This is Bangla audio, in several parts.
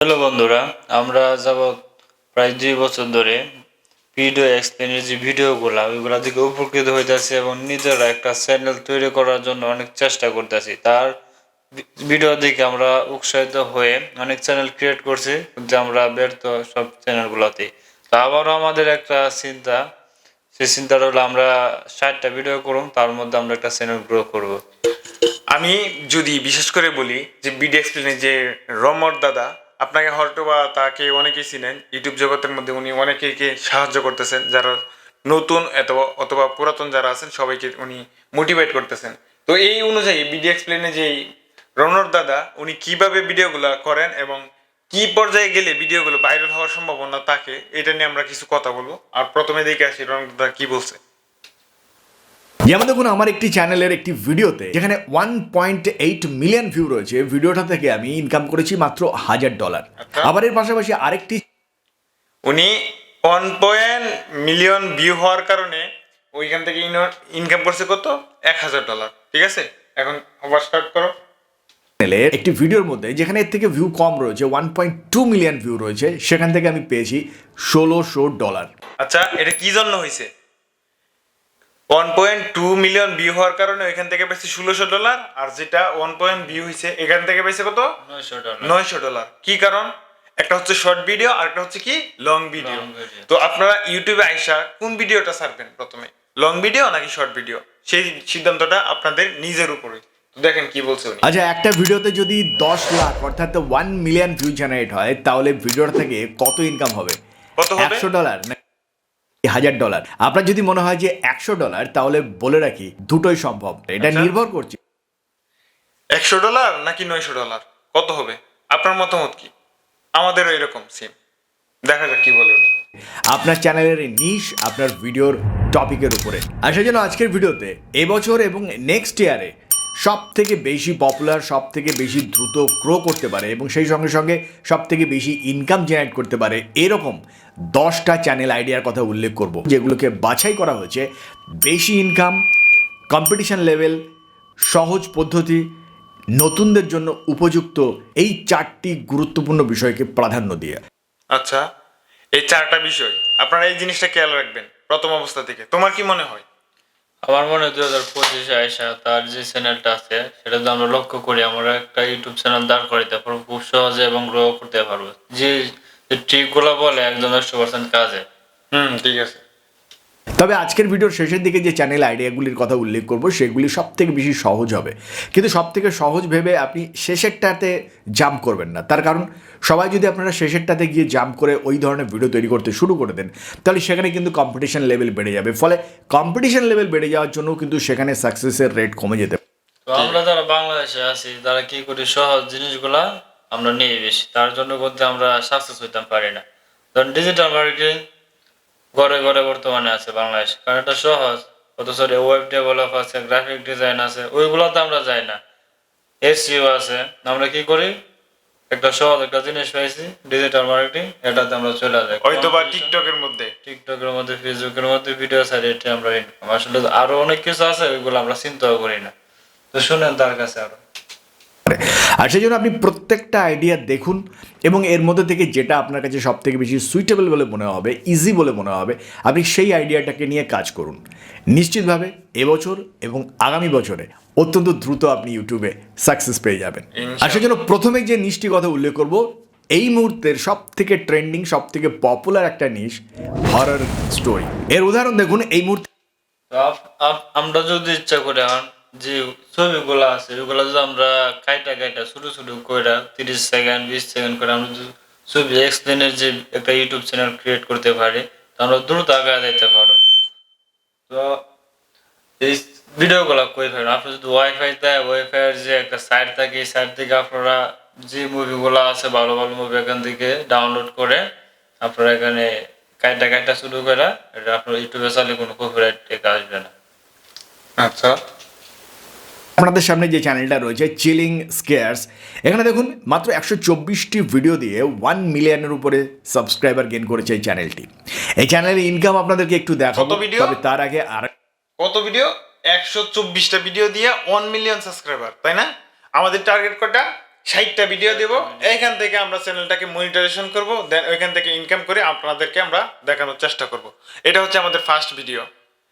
হ্যালো বন্ধুরা, আমরা যাবৎ প্রায় 2 বছর ধরে ভিডিও এক্সপ্লেনের যে ভিডিওগুলা ওইগুলা থেকে উপকৃত হইতেছি এবং নিজেরা একটা চ্যানেল তৈরি করার জন্য অনেক চেষ্টা করতেছি। তার ভিডিও দেখে আমরা উৎসাহিত হয়ে অনেক চ্যানেল ক্রিয়েট করছি, কিন্তু আমরা ব্যর্থ সব চ্যানেলগুলোতে। তো আবারও আমাদের একটা চিন্তা, সেই চিন্তাটা হলো আমরা 60টা ভিডিও করব, তার মধ্যে আমরা একটা চ্যানেল গ্রো করব। আমি যদি বিশেষ করে বলি যে বিডি এক্সপ্লেনের যে রমর দাদা, আপনাকে হয়তো বা তাকে অনেকেই চিনেন। ইউটিউব জগতের মধ্যে উনি অনেকেইকে সাহায্য করতেছেন, যারা নতুন অথবা পুরাতন যারা আছেন সবাইকে উনি মোটিভেট করতেছেন। তো এই অনুযায়ী বিডি এক্সপ্লেনে যে রমর দাদা উনি কিভাবে ভিডিওগুলো করেন এবং কি পর্যায়ে গেলে ভিডিওগুলো ভাইরাল হওয়ার সম্ভাবনা থাকে, এটা নিয়ে আমরা কিছু কথা বলবো। আর প্রথমে দেখে আসি রমর দাদা কি বলছে। যেমন দেখুন, আমার একটি চ্যানেলের একটি ভিডিওতে যেখানে 1.8 মিলিয়ন ভিউ রয়েছে, ভিডিওটা থেকে আমি ইনকাম করেছি মাত্র $1000। আবার এর পাশাপাশি আরেকটি উনি 1 মিলিয়ন ভিউ হওয়ার কারণে ওইখান থেকে ইনকাম করছে কত, $1000। ঠিক আছে, এখন আবার স্টার্ট করো। চ্যানেলের একটি ভিডিওর মধ্যে যেখানে এর থেকে ভিউ কম রয়েছে, 1.2 মিলিয়ন ভিউ রয়েছে, সেখান থেকে আমি পেয়েছি $1600। আচ্ছা, এটা কি জন্য হয়েছে? 1.2 মিলিয়ন ভিউ হওয়ার কারণে ওইখান থেকে পেয়েছে $1600, আর যেটা 1 ভিউ হয়েছে এখান থেকে পেয়েছে কত, $900। $900। কি কারণ? একটা হচ্ছে শর্ট ভিডিও আর একটা হচ্ছে কি লং ভিডিও। তো আপনারা ইউটিউবে আইসা কোন ভিডিওটা ছাড়বেন প্রথমে, লং ভিডিও নাকি শর্ট ভিডিও, সেই সিদ্ধান্তটা আপনাদের নিজের উপরে। তো দেখেন কি বলছে উনি। আচ্ছা, একটা ভিডিওতে যদি 10 লাখ অর্থাৎ 1 মিলিয়ন ভিউ জেনারেট হয়, তাহলে ভিডিওটা থেকে কত ইনকাম হবে? কত হবে? $100 না $1000? আপনার যদি মনে হয় যে $100, তাহলে বলে রাখি দুটোই সম্ভব, এটা আচ্ছা। নির্ভর করছে $100 নাকি $900, কত হবে? আপনার মতামত কি? আমাদেরও এরকম সেম, দেখা যাক কি বলে উনি। আপনার চ্যানেলের নিশ, আপনার ভিডিওর টপিকের উপরে। আর সেই জন্য আজকের ভিডিওতে এবছর এবং নেক্সট ইয়ারে সব থেকে বেশি পপুলার, সব থেকে বেশি দ্রুত গ্রো করতে পারে এবং সেই সঙ্গে সঙ্গে সব থেকে বেশি ইনকাম জেনারেট করতে পারে এরকম 10টা চ্যানেল আইডিয়ার কথা উল্লেখ করব, যেগুলোকে বাছাই করা হয়েছে বেশি ইনকাম, কম্পিটিশন লেভেল, সহজ পদ্ধতি, নতুনদের জন্য উপযুক্ত, এই 4টি গুরুত্বপূর্ণ বিষয়কে প্রাধান্য দিয়ে। আচ্ছা, এই 4টা বিষয় আপনারা এই জিনিসটা খেয়াল রাখবেন প্রথম অবস্থা থেকে। তোমার কি মনে হয়? আমার মনে হয় 2025-এ আইসা তার যে চ্যানেলটা আছে সেটা যদি আমরা লক্ষ্য করি, আমরা একটা ইউটিউব চ্যানেল দাঁড় করাইতে পারবো খুব সহজে এবং গ্রো করতে পারবো। যে ট্রিকগুলো বলে একদম 100% কাজে। ঠিক আছে। তবে আজকের ভিডিওর শেষের দিকে যে চ্যানেল আইডিয়াগুলির কথা উল্লেখ করব, সেগুলি সব থেকে বেশি সহজ হবে, কিন্তু সব থেকে সহজ ভেবে আপনি শেষেরটাতে জাম্প করবেন না। তার কারণ সবাই যদি আপনারা শেষেরটাতে গিয়ে জাম্প করে ওই ধরনের ভিডিও তৈরি করতে শুরু করে দেন, তাহলে সেখানে কিন্তু কম্পিটিশন লেভেল বেড়ে যাবে। ফলে কম্পিটিশন লেভেল বেড়ে যাওয়ার জন্য কিন্তু সেখানে সাকসেসের রেট কমে যেতে পারে। তো আমরা যারা বাংলাদেশে আছি তারা কি করি, সহজ জিনিসগুলা আমরা নিয়ে বেশি, তার জন্য করতে আমরা সাকসেস হইতে পারি না। ধরেন ডিজিটাল মার্কেটিং ঘরে ঘরে বর্তমানে আছে বাংলাদেশ, কারণ এটা সহজ। অথচ ওয়েব ডেভেলপ আছে, গ্রাফিক ডিজাইন আছে, ওইগুলোতে আমরা যাই না। এসইও আছে, আমরা কি করি, একটা সহজ একটা জিনিস পাইছি ডিজিটাল মার্কেটিং, এটাতে আমরা চলে যাই। হয়তো বা টিকটকের মধ্যে, ফেসবুকের মধ্যে ভিডিও ছাড়ি, এটা আমরা ইনকাম। আসলে আরো অনেক কিছু আছে, ওইগুলো আমরা চিন্তাও করি না। তো শুনেন তার কাছে আরো। আর সেই জন্য আপনি প্রত্যেকটা আইডিয়া দেখুন এবং এর মধ্যে থেকে যেটা আপনার কাছে সব থেকে বেশি সুইটেবল বলে মনে হবে, ইজি বলে মনে হবে, আপনি সেই আইডিয়াটাকে নিয়ে কাজ করুন। নিশ্চিতভাবে এবছর এবং আগামী বছরে অত্যন্ত দ্রুত আপনি ইউটিউবে সাকসেস পেয়ে যাবেন। আর সেই জন্য প্রথমে যে নিশটি কথা উল্লেখ করব, এই মুহূর্তের সব থেকে ট্রেন্ডিং, সব থেকে পপুলার একটা নিশ, হরর স্টোরি। এর উদাহরণ দেখুন এই মুহূর্তে। তো আমরা যদি ইচ্ছা করে যে ছবিগুলো আছে ওইগুলো যদি আমরা কাইটা কাইটা ছোট ছোট করে 30 সেকেন্ড 20 সেকেন্ড করে আমরা যদি ছবি এক্সপ্লেনের যে একটা ইউটিউব চ্যানেল ক্রিয়েট করতে পারি, তো আমরা দ্রুত আগে যেতে পারবো। তো এই ভিডিওগুলো কই পাবেন? আপনি যদি ওয়াইফাই দেয়, ওয়াইফাইয়ের যে একটা সাইট থাকে, এই সাইট থেকে আপনারা যে মুভিগুলো আছে ভালো ভালো মুভি এখান থেকে ডাউনলোড করে আপনারা এখানে কাইটা কাইটা শুরু করে এটা আপনার ইউটিউবে চালিয়ে কোনো কপিরাইট টেক আসবে না। আচ্ছা, আপনাদের সামনে যে চ্যানেলটা রয়েছে চিলিং স্কেয়ার্স, এখানে দেখুন মাত্র 124টি ভিডিও দিয়ে 1 মিলিয়নের উপরে সাবস্ক্রাইবার গেইন করেছে এই চ্যানেলটি। এই চ্যানেলের ইনকাম আপনাদেরকে একটু দেখাবো, কত ভিডিও? তবে তার আগে আর কত ভিডিও? 124টা ভিডিও দিয়ে 1 মিলিয়ন সাবস্ক্রাইবার, তাই না? আমাদের টার্গেট কটা? 60টা ভিডিও দেব, এখান থেকে আমরা চ্যানেলটাকে মনিটাইজেশন করব, দেন ওইখান থেকে ইনকাম করে আপনাদেরকে আমরা দেখানোর চেষ্টা করব। এটা হচ্ছে আমাদের ফার্স্ট ভিডিও।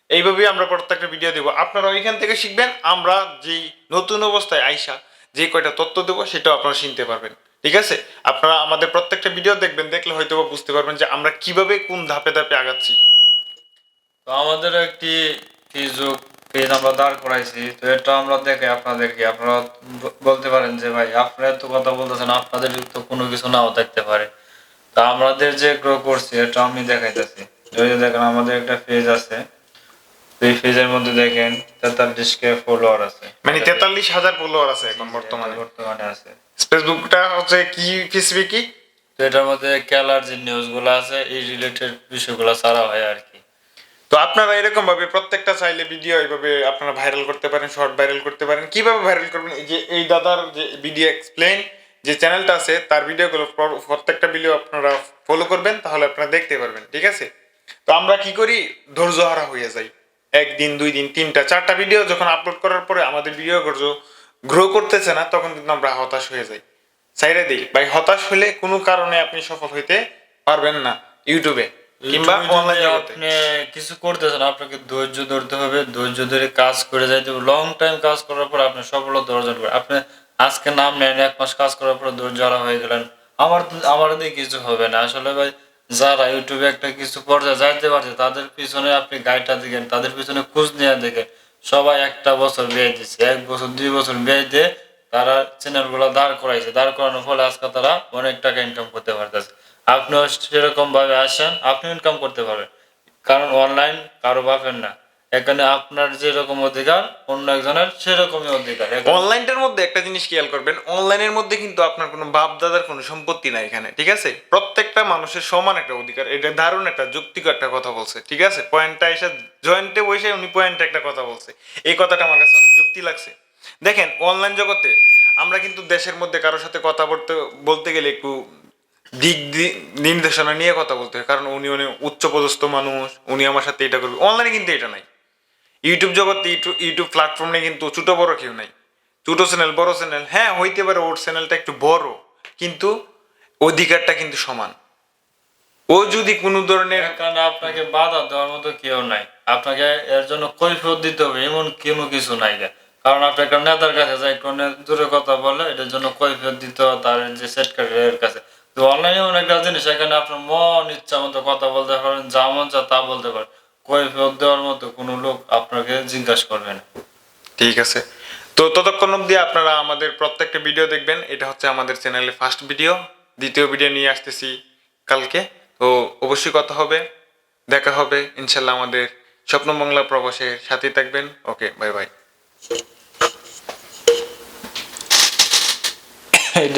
এইভাবেই আমরা প্রত্যেকটা ভিডিও দেব, আপনারা ওইখান থেকে শিখবেন। আমরা যেই নতুন অবস্থায় আইসা যে কয়টা তথ্য দেবো সেটাও আপনারা চিনতে পারবেন। ঠিক আছে, আপনারা আমাদের প্রত্যেকটা ভিডিও দেখবেন, দেখলে হয়তো বুঝতে পারবেন যে আমরা কিভাবে কোন ধাপে ধাপে আগাচ্ছি। তো আমাদের একটি ফেসবুক পেজ আমরা দাঁড় করাইছি, তো এটা আমরা দেখে আপনাদেরকে আপনারা বলতে পারেন যে ভাই আপনারা তো কথা বলতেছেন, আপনাদের তো কোনো কিছু নাও থাকতে পারে। তা আমাদের যে গ্রো করছি এটা আমি দেখাইতেছি। ওই যে দেখেন আমাদের একটা পেজ আছে, তো এই পেজের মধ্যে দেখেন 43K ফলোয়ার আছে, মানে 43,000 ফলোয়ার আছে এখন বর্তমানে আছে। ফেসবুকটা হচ্ছে কি স্পেসিফিক কি, তো এটার মধ্যে খেলার যে নিউজ গুলো আছে এই রিলেটেড বিষয়গুলো ছাড়া হয় আর কি। তো আপনারা এরকম ভাবে প্রত্যেকটা চাইলে ভিডিও এইভাবে আপনারা ভাইরাল করতে পারেন, শর্ট ভাইরাল করতে পারেন। কিভাবে ভাইরাল করবেন, এই যে এই দাদার যে ভিডিও এক্সপ্লেইন যে চ্যানেলটা আছে তার ভিডিওগুলো প্রত্যেকটা ভিডিও আপনারা ফলো করবেন, তাহলে আপনারা দেখতে পারবেন। ঠিক আছে, তো আমরা কি করি, ধৈর্য হারা হয়ে যাই। একদিন, 2 দিন, 3টা 4টা ভিডিও যখন আপলোড করার পরে আমাদের ভিডিও গ্রো করতেছে না, তখন কিন্তু আমরা হতাশ হয়ে যাই, সাইডে দিই ভাই। হতাশ হলে কোনো কারণে আপনি সফল হইতে পারবেন না ইউটিউবে কিংবা অনলাইন জগতে। আপনি কিছু করতেছেন, আপনাকে ধৈর্য ধরতে হবে, ধৈর্য ধরে কাজ করে যাইতে হবে। লং টাইম কাজ করার পর আপনি সফলতা অর্জন করবেন। আপনি আজকে নাম নেন, 1 মাস কাজ করার পর ধৈর্য হারা হয়ে গেলেন, আমার দিয়ে কিছু হবে না। আসলে ভাই যারা ইউটিউবে একটা কিছু পর্যায়ে যাইতে পারছে তাদের পিছনে আপনি গাইডটা দিকেন, তাদের পিছনে খোঁজ নিয়ে দেখেন। সবাই 1 বছর ব্যয় দিচ্ছে, 1 বছর 2 বছর ব্যয় দিয়ে তারা চ্যানেল গুলো দাঁড় করাইছে, দাঁড় করানোর ফলে আজকে তারা অনেক টাকা ইনকাম করতে পারতেছে। আপনিও সেরকম ভাবে আসেন, আপনি ইনকাম করতে পারবেন। কারণ অনলাইন কারো বাপের না, এখানে আপনার যেরকম অধিকার অন্য একজনের সেরকমই অধিকার। অনলাইনের মধ্যে একটা জিনিস খেয়াল করবেন, অনলাইনের মধ্যে কিন্তু আপনার কোনো বাপ দাদার কোনো সম্পত্তি নাই এখানে। ঠিক আছে, প্রত্যেকটা মানুষের সমান একটা অধিকার। এটা দারুণ একটা যুক্তিকর একটা কথা বলছে। ঠিক আছে, পয়েন্টটা এসে জয়েন্টে বসে উনি পয়েন্টে একটা কথা বলছে, এই কথাটা আমার কাছে অনেক যুক্তি লাগছে। দেখেন অনলাইন জগতে আমরা কিন্তু দেশের মধ্যে কারোর সাথে কথা বলতে গেলে একটু নির্দেশনা নিয়ে কথা বলতে হয়, কারণ উনি অনেক উচ্চপদস্থ মানুষ, উনি আমার সাথে এটা করবে। অনলাইনে কিন্তু এটা নাই। ইউটিউব জগতে ইউটিউব প্ল্যাটফর্মে কিন্তু ছোট বড় কেউ নাই। ছোট চ্যানেল বড় চ্যানেল, হ্যাঁ হইতে পারে ওর চ্যানেলটা একটু বড়, কিন্তু অধিকারটা কিন্তু সমান। ও যদি কোনো ধরনের এখানে আপনাকে বাধা দেওয়ার মতো কেউ নাই, আপনাকে এর জন্য কৈফিয়ত দিতে হবে এমন কোনো কিছু নাই। কারণ আপনি একটা নেতার কাছে যাই কোনো দূরে কথা বলে এটার জন্য কৈফিয়ত দিতে হবে তার যে সেক্রেটারির কাছে। তো অনলাইনে এমন একটা জিনিস, এখানে আপনার মন ইচ্ছা মতো কথা বলতে পারেন, যা মন চা তা বলতে পারেন, কৈফিয়ত দেওয়ার মতো কোনো লোক আপনাকে জিজ্ঞাসা করবে না। ঠিক আছে, তো ততক্ষণ অবধি আপনারা আমাদের প্রত্যেকটা ভিডিও দেখবেন। এটা হচ্ছে আমাদের চ্যানেলের ফার্স্ট ভিডিও। দ্বিতীয় ভিডিও নিয়ে আসতেছি কালকে, তো অবশ্যই কথা হবে, দেখা হবে ইনশাল্লাহ। আমাদের স্বপ্ন বাংলা প্রবাসের সাথেই থাকবেন। ওকে, বাই বাই।